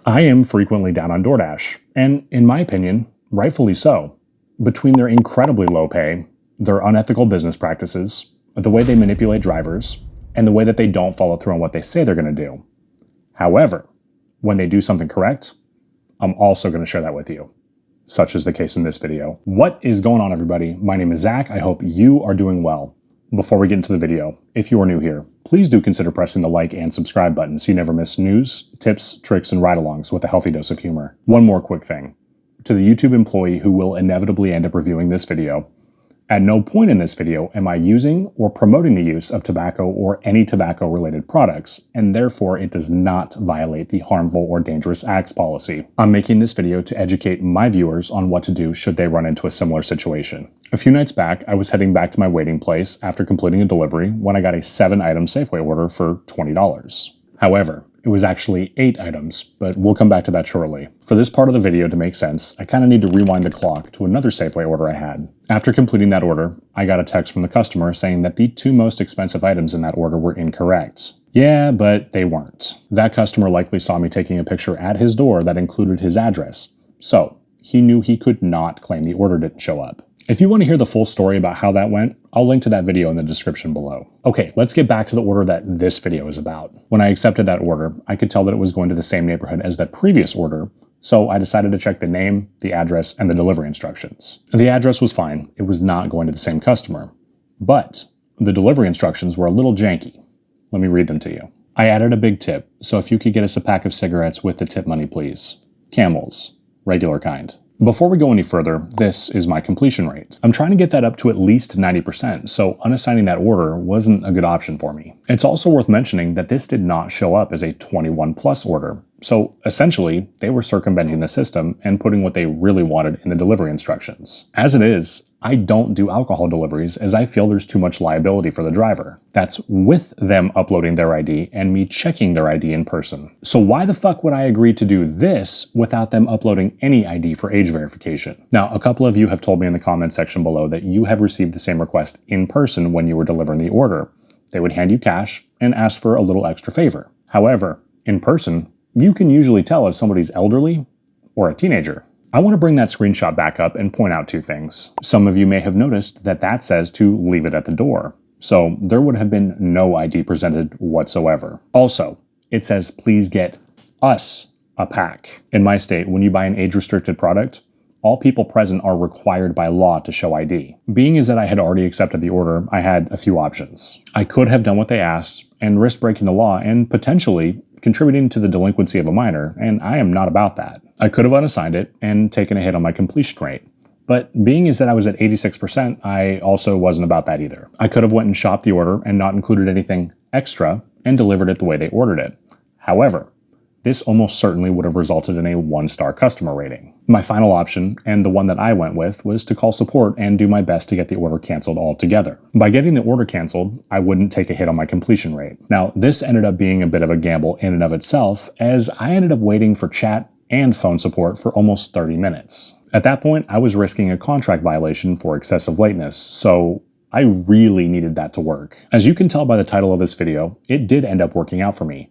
I am frequently down on DoorDash, and in my opinion, rightfully so. Between their incredibly low pay, their unethical business practices, the way they manipulate drivers, and the way that they don't follow through on what they say they're going to do. However, when they do something correct, I'm also going to share that with you. Such is the case in this video. What is going on, everybody? My name is Zach. I hope you are doing well. Before we get into the video, if you are new here, please do consider pressing the like and subscribe button so you never miss news, tips, tricks, and ride-alongs with a healthy dose of humor. One more quick thing. To the YouTube employee who will inevitably end up reviewing this video, at no point in this video am I using or promoting the use of tobacco or any tobacco-related products, and therefore it does not violate the harmful or dangerous acts policy. I'm making this video to educate my viewers on what to do should they run into a similar situation. A few nights back, I was heading back to my waiting place after completing a delivery when I got a 7-item Safeway order for $20. However, it was actually 8 items, but we'll come back to that shortly. For this part of the video to make sense, I kind of need to rewind the clock to another Safeway order I had. After completing that order, I got a text from the customer saying that the 2 most expensive items in that order were incorrect. Yeah, but they weren't. That customer likely saw me taking a picture at his door that included his address, so he knew he could not claim the order didn't show up. If you want to hear the full story about how that went, I'll link to that video in the description below. Okay, let's get back to the order that this video is about. When I accepted that order, I could tell that it was going to the same neighborhood as that previous order, so I decided to check the name, the address, and the delivery instructions. The address was fine. It was not going to the same customer. But the delivery instructions were a little janky. Let me read them to you. I added a big tip, so if you could get us a pack of cigarettes with the tip money, please. Camels, regular kind. Before we go any further, this is my completion rate. I'm trying to get that up to at least 90%, so unassigning that order wasn't a good option for me. It's also worth mentioning that this did not show up as a 21 plus order. So essentially, they were circumventing the system and putting what they really wanted in the delivery instructions. As it is, I don't do alcohol deliveries as I feel there's too much liability for the driver. That's with them uploading their ID and me checking their ID in person. So why the fuck would I agree to do this without them uploading any ID for age verification? Now, a couple of you have told me in the comments section below that you have received the same request in person when you were delivering the order. They would hand you cash and ask for a little extra favor. However, in person, you can usually tell if somebody's elderly or a teenager. I want to bring that screenshot back up and point out 2 things. Some of you may have noticed that that says to leave it at the door. So there would have been no ID presented whatsoever. Also, it says please get us a pack. In my state, when you buy an age-restricted product, all people present are required by law to show ID. Being as that I had already accepted the order, I had a few options. I could have done what they asked and risk breaking the law and potentially contributing to the delinquency of a minor, and I am not about that. I could have unassigned it and taken a hit on my completion rate. But being as that I was at 86%, I also wasn't about that either. I could have went and shopped the order and not included anything extra and delivered it the way they ordered it. However, this almost certainly would have resulted in a 1-star customer rating. My final option, and the one that I went with, was to call support and do my best to get the order canceled altogether. By getting the order canceled, I wouldn't take a hit on my completion rate. Now, this ended up being a bit of a gamble in and of itself, as I ended up waiting for chat and phone support for almost 30 minutes. At that point, I was risking a contract violation for excessive lateness, so I really needed that to work. As you can tell by the title of this video, it did end up working out for me.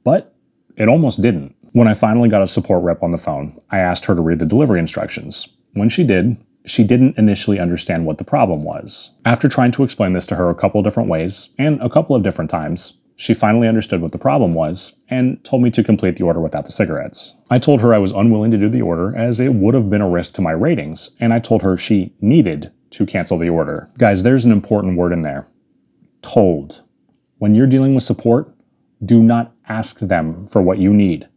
But it almost didn't. When I finally got a support rep on the phone, I asked her to read the delivery instructions. When she did, she didn't initially understand what the problem was. After trying to explain this to her a couple of different ways, and a couple of different times, she finally understood what the problem was, and told me to complete the order without the cigarettes. I told her I was unwilling to do the order as it would have been a risk to my ratings, and I told her she needed to cancel the order. Guys, there's an important word in there. Told. When you're dealing with support, do not ask them for what you need.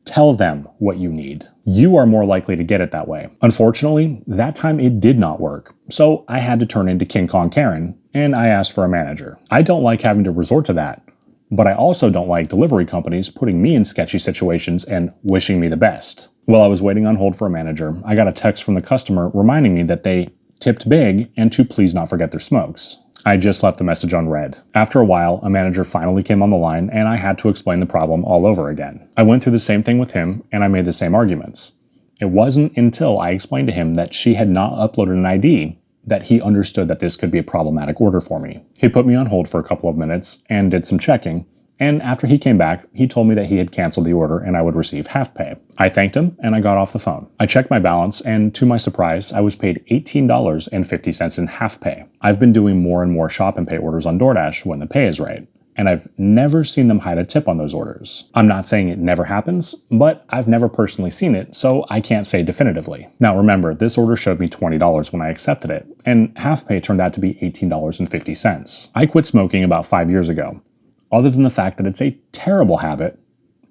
Tell them what you need. You are more likely to get it that way. Unfortunately, that time it did not work, so I had to turn into King Kong Karen, and I asked for a manager. I don't like having to resort to that, but I also don't like delivery companies putting me in sketchy situations and wishing me the best. While I was waiting on hold for a manager, I got a text from the customer reminding me that they tipped big and to please not forget their smokes. I just left the message unread. After a while, a manager finally came on the line and I had to explain the problem all over again. I went through the same thing with him and I made the same arguments. It wasn't until I explained to him that she had not uploaded an ID that he understood that this could be a problematic order for me. He put me on hold for a couple of minutes and did some checking, And after he came back, he told me that he had canceled the order and I would receive half pay. I thanked him and I got off the phone. I checked my balance and to my surprise, I was paid $18.50 in half pay. I've been doing more and more shop and pay orders on DoorDash when the pay is right, and I've never seen them hide a tip on those orders. I'm not saying it never happens, but I've never personally seen it, so I can't say definitively. Now remember, this order showed me $20 when I accepted it, and half pay turned out to be $18.50. I quit smoking about 5 years ago. Other than the fact that it's a terrible habit,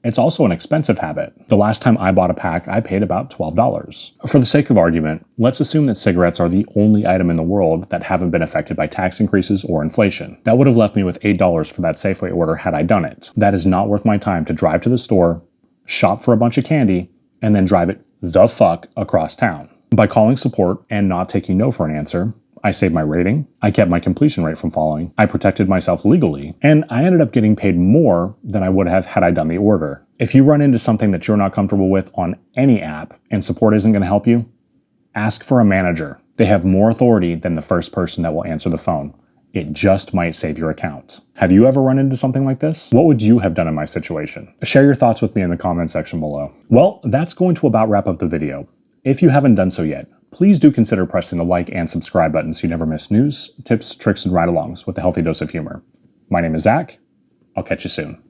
it's also an expensive habit. The last time I bought a pack, I paid about $12. For the sake of argument, let's assume that cigarettes are the only item in the world that haven't been affected by tax increases or inflation. That would have left me with $8 for that Safeway order had I done it. That is not worth my time to drive to the store, shop for a bunch of candy, and then drive it the fuck across town. By calling support and not taking no for an answer, I saved my rating, I kept my completion rate from falling, I protected myself legally, and I ended up getting paid more than I would have had I done the order. If you run into something that you're not comfortable with on any app and support isn't going to help you, ask for a manager. They have more authority than the first person that will answer the phone. It just might save your account. Have you ever run into something like this? What would you have done in my situation? Share your thoughts with me in the comment section below. Well, that's going to about wrap up the video. If you haven't done so yet, please do consider pressing the like and subscribe button so you never miss news, tips, tricks, and ride-alongs with a healthy dose of humor. My name is Zach. I'll catch you soon.